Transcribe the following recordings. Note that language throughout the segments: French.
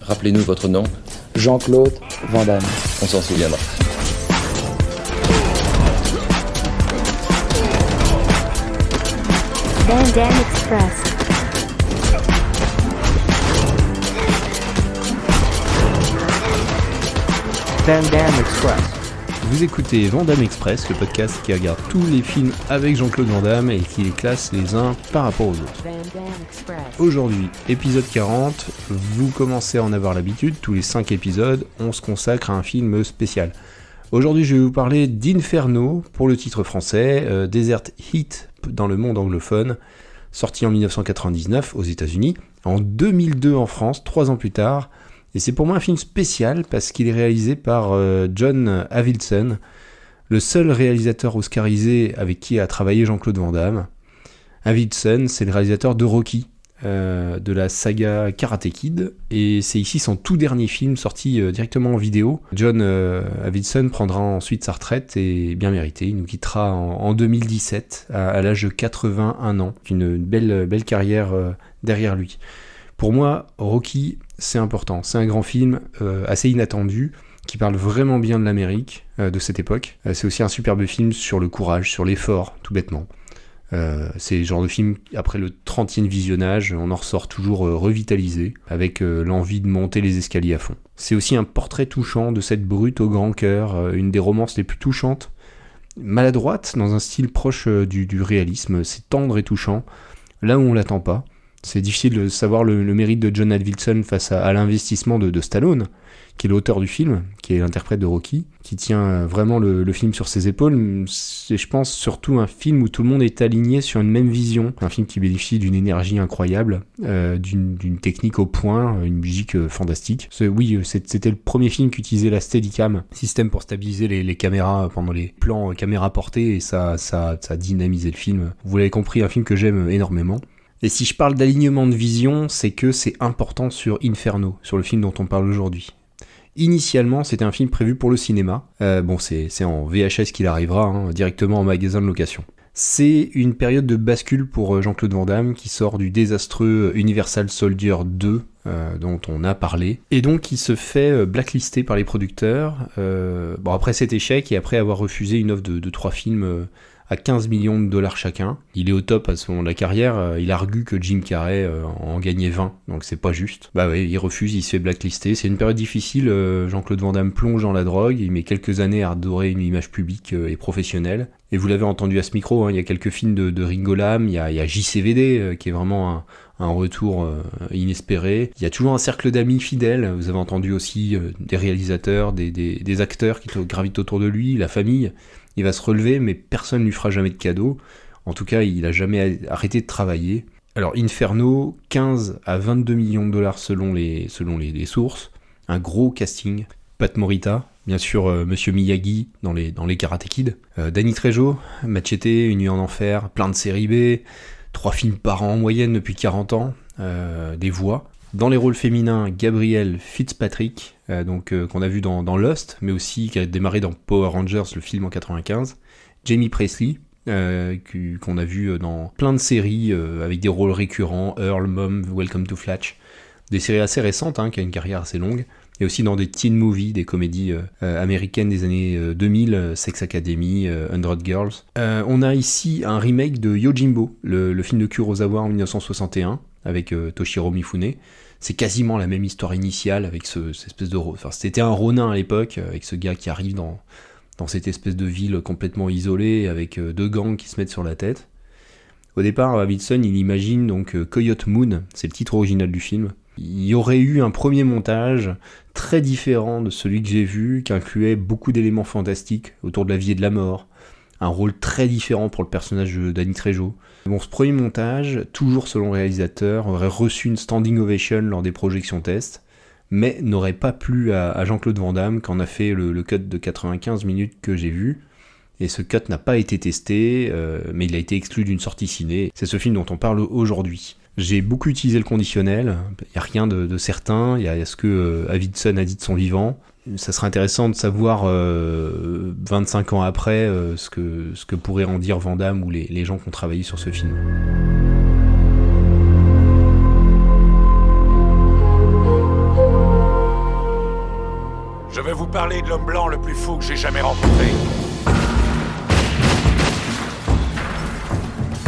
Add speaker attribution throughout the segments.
Speaker 1: Rappelez-nous votre nom.
Speaker 2: Jean-Claude Van Damme.
Speaker 1: On s'en souviendra.
Speaker 3: Van Damme Express.
Speaker 4: Van Damme Express. Vous écoutez Van Damme Express, le podcast qui regarde tous les films avec Jean-Claude Van Damme et qui les classe les uns par rapport aux autres. Aujourd'hui, épisode 40, vous commencez à en avoir l'habitude, tous les 5 épisodes, on se consacre à un film spécial. Aujourd'hui, je vais vous parler d'Inferno, pour le titre français, Desert Heat dans le monde anglophone, sorti en 1999 aux États-Unis, en 2002 en France, 3 ans plus tard. Et c'est pour moi un film spécial parce qu'il est réalisé par John Avildsen, le seul réalisateur oscarisé avec qui a travaillé Jean-Claude Van Damme. Avildsen, c'est le réalisateur de Rocky, de la saga Karate Kid, et c'est ici son tout dernier film sorti directement en vidéo. John Avildsen prendra ensuite sa retraite, et bien mérité, il nous quittera en 2017 à l'âge de 81 ans. Une belle carrière derrière lui. Pour moi, Rocky, c'est important. C'est un grand film assez inattendu, qui parle vraiment bien de l'Amérique de cette époque. C'est aussi un superbe film sur le courage, sur l'effort, tout bêtement. C'est le genre de film, après le 30e visionnage, on en ressort toujours revitalisé, avec l'envie de monter les escaliers à fond. C'est aussi un portrait touchant de cette brute au grand cœur, une des romances les plus touchantes, maladroite, dans un style proche du réalisme. C'est tendre et touchant, là où on l'attend pas. C'est difficile de savoir le mérite de John Avildsen face à l'investissement de Stallone, qui est l'auteur du film, qui est l'interprète de Rocky, qui tient vraiment le film sur ses épaules. C'est, je pense, surtout un film où tout le monde est aligné sur une même vision. Un film qui bénéficie d'une énergie incroyable, d'une technique au point, une musique fantastique. C'était le premier film qui utilisait la Steadicam, système pour stabiliser les caméras pendant les plans caméra portée, et ça a dynamisé le film. Vous l'avez compris, un film que j'aime énormément. Et si je parle d'alignement de vision, c'est que c'est important sur Inferno, sur le film dont on parle aujourd'hui. Initialement, c'était un film prévu pour le cinéma. C'est en VHS qu'il arrivera, directement en magasin de location. C'est une période de bascule pour Jean-Claude Van Damme, qui sort du désastreux Universal Soldier 2, dont on a parlé, et donc il se fait blacklister par les producteurs. Après cet échec, et après avoir refusé une offre de 3 films à 15 millions de dollars chacun. Il est au top à ce moment de la carrière, il argue que Jim Carrey en gagnait 20, donc c'est pas juste. Il refuse, il se fait blacklister. C'est une période difficile, Jean-Claude Van Damme plonge dans la drogue, il met quelques années à redorer une image publique et professionnelle. Et vous l'avez entendu à ce micro, il y a quelques films de Ringo Lam, il y a JCVD qui est vraiment un retour inespéré. Il y a toujours un cercle d'amis fidèles, vous avez entendu aussi des réalisateurs, des acteurs qui gravitent autour de lui, la famille. Il va se relever, mais personne ne lui fera jamais de cadeau. En tout cas, il n'a jamais arrêté de travailler. Alors, Inferno, 15 à 22 millions de dollars selon les sources. Un gros casting. Pat Morita, bien sûr, Monsieur Miyagi dans les Karate Kid. Danny Trejo, Machete, Une nuit en enfer, plein de séries B. 3 films par an en moyenne depuis 40 ans. Des voix. Dans les rôles féminins, Gabrielle Fitzpatrick, qu'on a vu dans Lost, mais aussi qui a démarré dans Power Rangers, le film en 95. Jamie Presley, qu'on a vu dans plein de séries avec des rôles récurrents, Earl, Mom, Welcome to Flatch. Des séries assez récentes, qui a une carrière assez longue. Et aussi dans des teen movies, des comédies américaines des années 2000, Sex Academy, 100 Girls. On a ici un remake de Yojimbo, le film de Kurosawa en 1961, avec Toshiro Mifune. C'est quasiment la même histoire initiale avec cette espèce de... c'était un Ronin à l'époque, avec ce gars qui arrive dans cette espèce de ville complètement isolée, avec 2 gangs qui se mettent sur la tête. Au départ, Avildsen, il imagine donc Coyote Moon, c'est le titre original du film. Il y aurait eu un premier montage très différent de celui que j'ai vu, qui incluait beaucoup d'éléments fantastiques autour de la vie et de la mort, un rôle très différent pour le personnage de Danny Trejo. Ce premier montage, toujours selon le réalisateur, aurait reçu une standing ovation lors des projections tests, mais n'aurait pas plu à Jean-Claude Van Damme, quand on a fait le cut de 95 minutes que j'ai vu. Et ce cut n'a pas été testé, mais il a été exclu d'une sortie ciné. C'est ce film dont on parle aujourd'hui. J'ai beaucoup utilisé le conditionnel, il n'y a rien de certain, il y a ce que Avildsen a dit de son vivant. Ça serait intéressant de savoir 25 ans après ce que pourraient en dire Van Damme ou les gens qui ont travaillé sur ce film.
Speaker 1: vais vous parler de l'homme blanc le plus fou que j'ai jamais rencontré.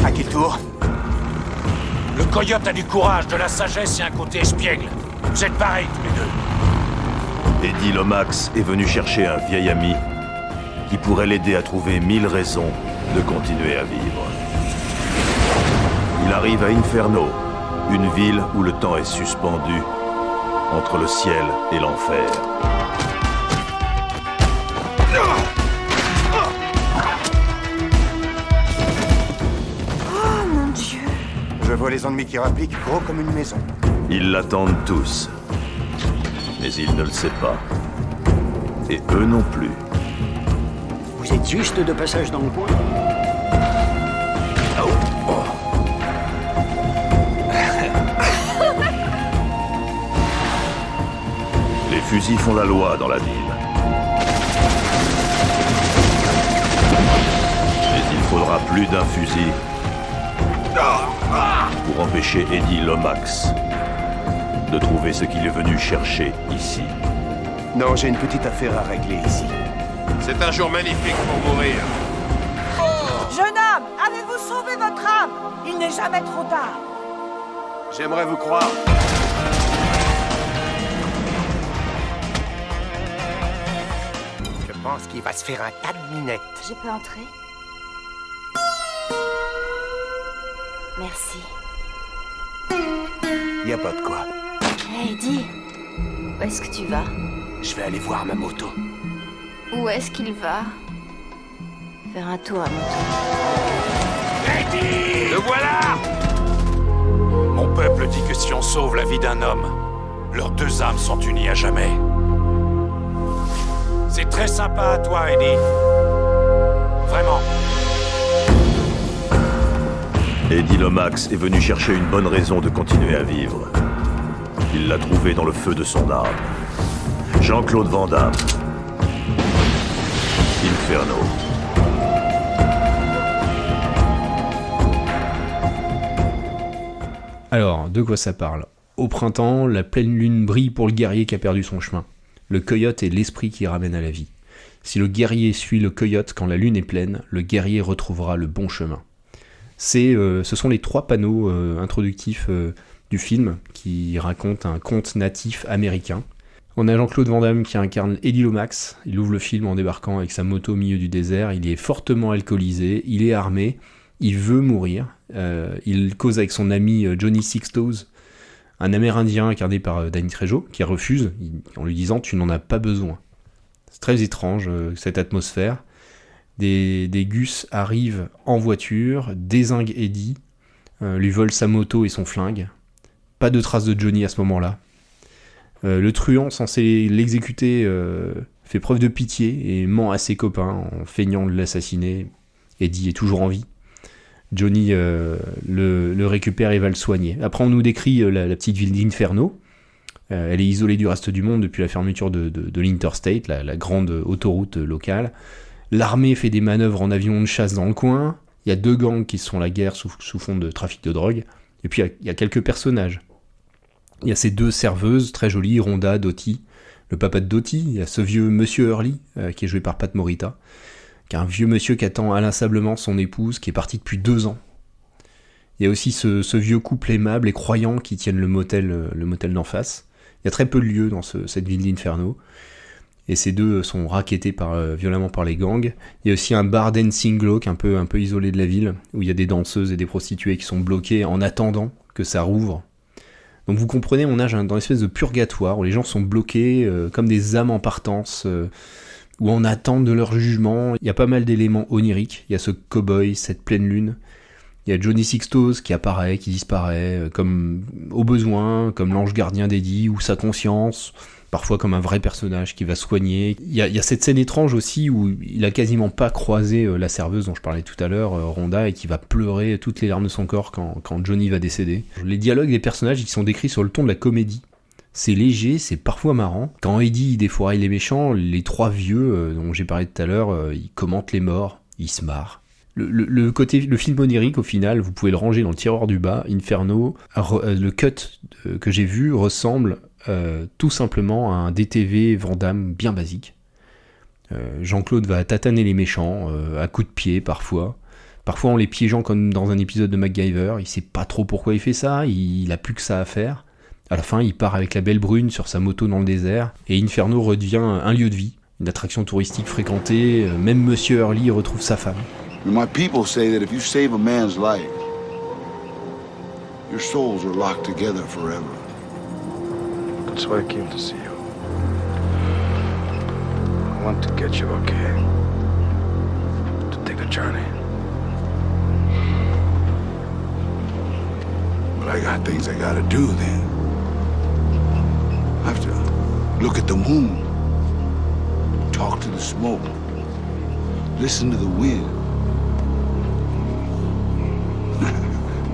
Speaker 5: À quel tour?
Speaker 1: Le coyote a du courage, de la sagesse et un côté espiègle. Vous êtes pareils tous les deux.
Speaker 6: Eddie Lomax est venu chercher un vieil ami qui pourrait l'aider à trouver 1000 raisons de continuer à vivre. Il arrive à Inferno, une ville où le temps est suspendu entre le ciel et l'enfer.
Speaker 5: Oh mon Dieu! Je vois les ennemis qui rappliquent gros comme une maison.
Speaker 6: Ils l'attendent tous, mais il ne le sait pas. Et eux non plus.
Speaker 7: Vous êtes juste de passage dans le coin?
Speaker 6: Les fusils font la loi dans la ville. Mais il faudra plus d'un fusil pour empêcher Eddie Lomax de trouver ce qu'il est venu chercher ici.
Speaker 5: Non, j'ai une petite affaire à régler ici.
Speaker 8: C'est un jour magnifique pour mourir.
Speaker 9: Jeune homme, avez-vous sauvé votre âme? Il n'est jamais trop tard.
Speaker 5: J'aimerais vous croire. Je pense qu'il va se faire un tas de minettes.
Speaker 3: Je peux entrer? Merci.
Speaker 5: Y a pas de quoi.
Speaker 3: Hey, dis, où est-ce que tu vas?
Speaker 5: Je vais aller voir ma moto.
Speaker 3: Où est-ce qu'il va? Faire un tour à mon tour.
Speaker 1: Eddie! Le voilà! Mon peuple dit que si on sauve la vie d'un homme, leurs deux âmes sont unies à jamais. C'est très sympa à toi, Eddie. Vraiment.
Speaker 6: Eddie Lomax est venu chercher une bonne raison de continuer à vivre. Il l'a trouvé dans le feu de son âme. Jean-Claude Van Damme. Inferno.
Speaker 4: Alors, de quoi ça parle? Au printemps, la pleine lune brille pour le guerrier qui a perdu son chemin. Le coyote est l'esprit qui ramène à la vie. Si le guerrier suit le coyote quand la lune est pleine, le guerrier retrouvera le bon chemin. Ce sont les 3 panneaux introductifs du film qui racontent un conte natif américain. On a Jean-Claude Van Damme qui incarne Eddie Lomax. Il ouvre le film en débarquant avec sa moto au milieu du désert. Il est fortement alcoolisé, il est armé, il veut mourir. Il cause avec son ami Johnny Sixtoes, un Amérindien incarné par Danny Trejo, qui refuse en lui disant « tu n'en as pas besoin ». C'est très étrange cette atmosphère. Des Gus arrivent en voiture, dézinguent Eddie, lui volent sa moto et son flingue. Pas de traces de Johnny à ce moment-là. Le truand censé l'exécuter fait preuve de pitié et ment à ses copains en feignant de l'assassiner. Eddie est toujours en vie. Johnny le récupère et va le soigner. Après on nous décrit la petite ville d'Inferno. Elle est isolée du reste du monde depuis la fermeture de l'Interstate, la grande autoroute locale. L'armée fait des manœuvres en avion de chasse dans le coin. Il y a 2 gangs qui se font la guerre sous fond de trafic de drogue. Et puis il y a quelques personnages. Il y a ces 2 serveuses très jolies, Rhonda, Dottie. Le papa de Dottie, il y a ce vieux monsieur Hurley, qui est joué par Pat Morita, qui est un vieux monsieur qui attend inlassablement son épouse, qui est parti depuis 2 ans. Il y a aussi ce vieux couple aimable et croyant qui tiennent le motel d'en face. Il y a très peu de lieux dans cette ville d'Inferno. Et ces 2 sont rackettés violemment par les gangs. Il y a aussi un bar dancing glauque un peu isolé de la ville, où il y a des danseuses et des prostituées qui sont bloquées en attendant que ça rouvre. Donc vous comprenez, on nage dans une espèce de purgatoire, où les gens sont bloqués comme des âmes en partance, ou en attente de leur jugement. Il y a pas mal d'éléments oniriques. Il y a ce cow-boy, cette pleine lune. Il y a Johnny Sixtoes qui apparaît, qui disparaît, comme au besoin, comme l'ange gardien d'Eddie, ou sa conscience, parfois comme un vrai personnage qui va soigner. Il y a cette scène étrange aussi où il a quasiment pas croisé la serveuse dont je parlais tout à l'heure, Rhonda, et qui va pleurer toutes les larmes de son corps quand Johnny va décéder. Les dialogues des personnages qui sont décrits sur le ton de la comédie. C'est léger, c'est parfois marrant. Quand Eddie défouraille les méchants, les 3 vieux dont j'ai parlé tout à l'heure, ils commentent les morts, ils se marrent. Le film onirique, au final, vous pouvez le ranger dans le tiroir du bas. Inferno, le cut que j'ai vu ressemble tout simplement un DTV Van Damme bien basique. Jean-Claude va tataner les méchants, à coups de pied parfois en les piégeant comme dans un épisode de MacGyver. Il sait pas trop pourquoi il fait ça, il a plus que ça à faire. À la fin, il part avec la belle brune sur sa moto dans le désert, et Inferno redevient un lieu de vie, une attraction touristique fréquentée. Même Monsieur Hurley retrouve sa femme.
Speaker 10: My people say that if you save a man's life, your souls are locked together forever.
Speaker 11: That's why I came to see you. I want to get you okay. To take a journey.
Speaker 10: But I got things I gotta do then. I have to look at the moon, talk to the smoke, listen to the wind.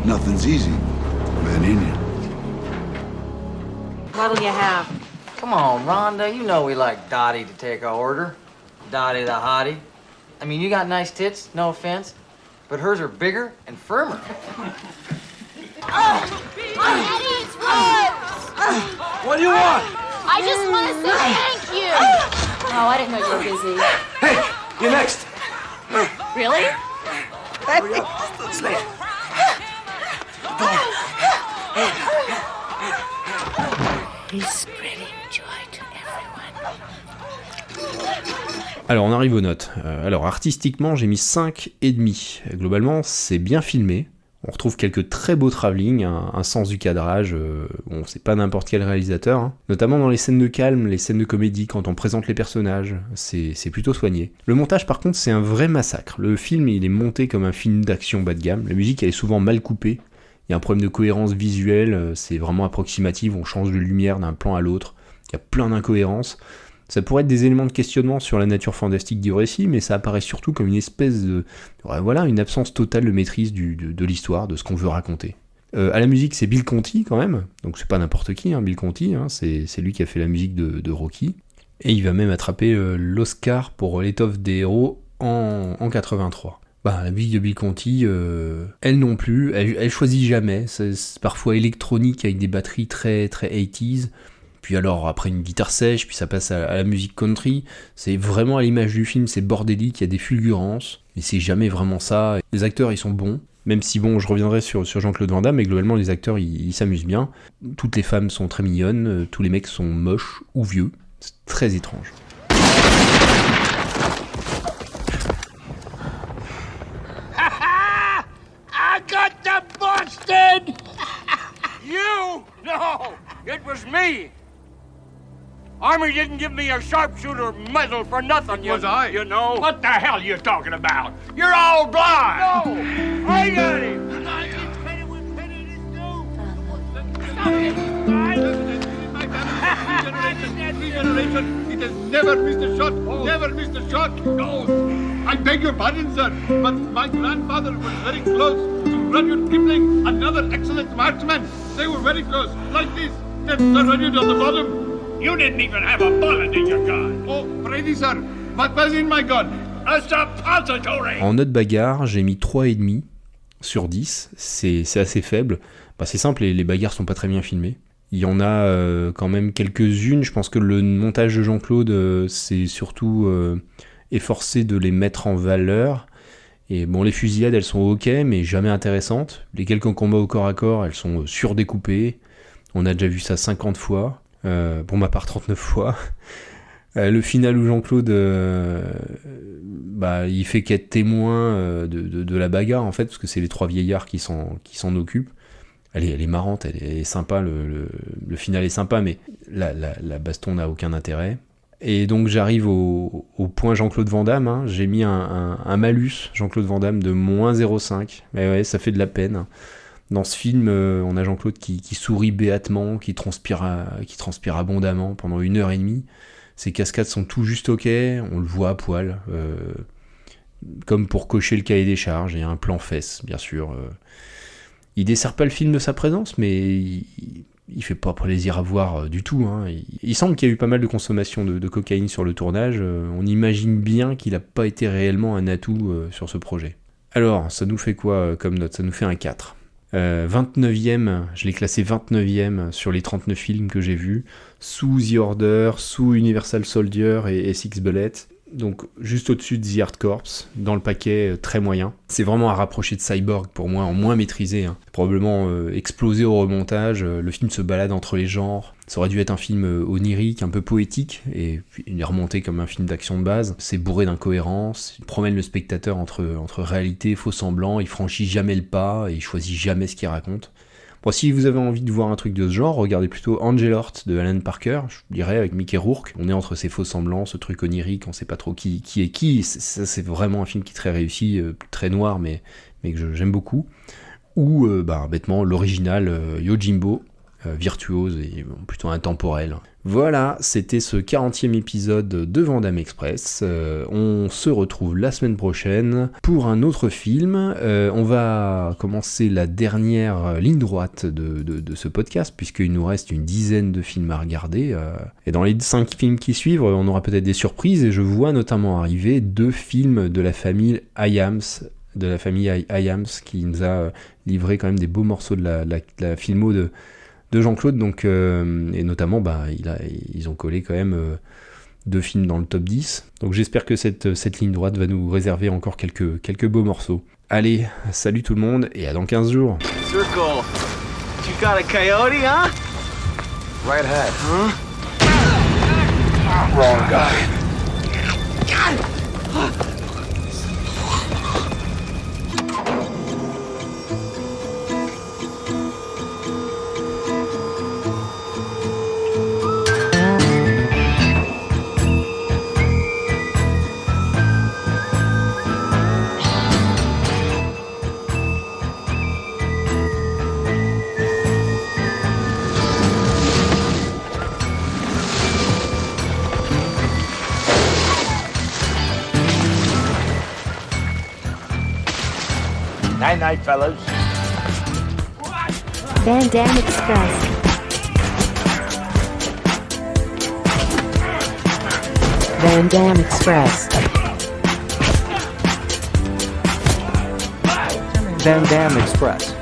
Speaker 10: Nothing's easy, man, Indian.
Speaker 12: What'll you have? Come on, Rhonda, you know we like Dottie to take our order. Dottie the hottie. I mean, you got nice tits, no offense, but hers are bigger and firmer.
Speaker 13: Eddie, it's Rose!
Speaker 1: What do you want?
Speaker 13: I just want to say thank you! Oh, I didn't know you were busy.
Speaker 1: Hey, you're next.
Speaker 13: Really?
Speaker 1: Hurry up. Let's lay it.
Speaker 13: He's spreading joy to everyone.
Speaker 4: Alors on arrive aux notes. Alors artistiquement j'ai mis 5,5. Globalement c'est bien filmé. On retrouve quelques très beaux travelling, un sens du cadrage, bon c'est pas n'importe quel réalisateur, hein. Notamment dans les scènes de calme, les scènes de comédie, quand on présente les personnages, c'est plutôt soigné. Le montage par contre c'est un vrai massacre. Le film il est monté comme un film d'action bas de gamme, la musique elle est souvent mal coupée. Il y a un problème de cohérence visuelle, c'est vraiment approximatif, on change de lumière d'un plan à l'autre, il y a plein d'incohérences. Ça pourrait être des éléments de questionnement sur la nature fantastique du récit, mais ça apparaît surtout comme une espèce de... Voilà, une absence totale de maîtrise de l'histoire, de ce qu'on veut raconter. À la musique, c'est Bill Conti quand même, donc c'est pas n'importe qui, hein, Bill Conti, hein, c'est lui qui a fait la musique de Rocky, et il va même attraper l'Oscar pour l'étoffe des héros en 83. Bah, la musique de Bill Conti, elle non plus, elle choisit jamais, c'est parfois électronique avec des batteries très, très 80s, puis alors après une guitare sèche, puis ça passe à la musique country, c'est vraiment à l'image du film, c'est bordélique, il y a des fulgurances, mais c'est jamais vraiment ça. Les acteurs ils sont bons, même si bon je reviendrai sur Jean-Claude Van Damme, mais globalement les acteurs ils s'amusent bien, toutes les femmes sont très mignonnes, tous les mecs sont moches ou vieux, c'est très étrange.
Speaker 1: I got the busted! You? No, it was me. Army didn't give me a sharpshooter medal for nothing, you know. What the hell are you talking about? You're all blind! No! I got him!
Speaker 14: It has never missed a shot! Never missed a shot! No! I beg your pardon, sir, but my grandfather was very close to Rudyard Kipling, another excellent marksman. They were very close, like this. That's Sir Rudyard on the bottom.
Speaker 1: You didn't even have a bullet in your gun.
Speaker 14: Oh, pray sir, what was in my gun?
Speaker 1: A suppository.
Speaker 4: En note bagarre, j'ai mis 3,5 sur 10. C'est assez faible. Bah, c'est simple, les bagarres sont pas très bien filmées. Il y en a quand même quelques-unes. Je pense que le montage de Jean-Claude, c'est surtout efforcé de les mettre en valeur. Et bon, les fusillades, elles sont ok, mais jamais intéressantes. Les quelques combats au corps à corps, elles sont surdécoupées. On a déjà vu ça 50 fois. Pour ma part 39 fois. Le final où Jean-Claude il fait qu'être témoin de la bagarre en fait, parce que c'est les trois vieillards qui s'en occupent. Elle est marrante, elle est sympa, le final est sympa, mais la baston n'a aucun intérêt. Et donc j'arrive au point Jean-Claude Van Damme, hein. J'ai mis un malus Jean-Claude Van Damme de moins 0,5. Mais ouais, ça fait de la peine. Dans ce film, on a Jean-Claude qui sourit béatement, qui transpire abondamment pendant 1h30. Ses cascades sont tout juste ok, on le voit à poil. Comme pour cocher le cahier des charges, il y a un plan fesse, bien sûr. Il dessert pas le film de sa présence, mais il fait pas plaisir à voir du tout. Hein. Il semble qu'il y a eu pas mal de consommation de cocaïne sur le tournage. On imagine bien qu'il n'a pas été réellement un atout sur ce projet. Alors, ça nous fait quoi comme note ? Ça nous fait un 4. 29e, je l'ai classé 29e sur les 39 films que j'ai vus, sous The Order, sous Universal Soldier et Six Bullets. Donc juste au-dessus de The Hard Corps, dans le paquet très moyen. C'est vraiment à rapprocher de Cyborg pour moi, en moins maîtrisé. Probablement explosé au remontage, le film se balade entre les genres. Ça aurait dû être un film onirique, un peu poétique, et puis il est remonté comme un film d'action de base. C'est bourré d'incohérences, il promène le spectateur entre réalité et faux semblant, il franchit jamais le pas, et il choisit jamais ce qu'il raconte. Bon, si vous avez envie de voir un truc de ce genre, regardez plutôt Angel Heart de Alan Parker, je dirais, avec Mickey Rourke. On est entre ces faux semblants, ce truc onirique, on sait pas trop qui est qui. Ça, c'est vraiment un film qui est très réussi, très noir, mais que j'aime beaucoup. Ou, bêtement, l'original Yojimbo, virtuose et plutôt intemporel. Voilà, c'était ce 40e épisode de Van Damme Express. On se retrouve la semaine prochaine pour un autre film. On va commencer la dernière ligne droite de ce podcast, puisqu'il nous reste une dizaine de films à regarder. Et dans les 5 films qui suivent, on aura peut-être des surprises, et je vois notamment arriver 2 films de la famille Iams, qui nous a livré quand même des beaux morceaux de la filmo de Jean-Claude, donc, et notamment ils ont collé quand même 2 films dans le top 10, donc j'espère que cette ligne droite va nous réserver encore quelques beaux morceaux. Allez, salut tout le monde, et à dans 15 jours.
Speaker 15: Circle, you got a coyote, huh?
Speaker 5: Right ahead.
Speaker 15: Huh?
Speaker 5: Wrong guy.
Speaker 1: Night-night, fellas.
Speaker 13: Van Damme Express. Van Damme Express.
Speaker 5: Van Damme Express.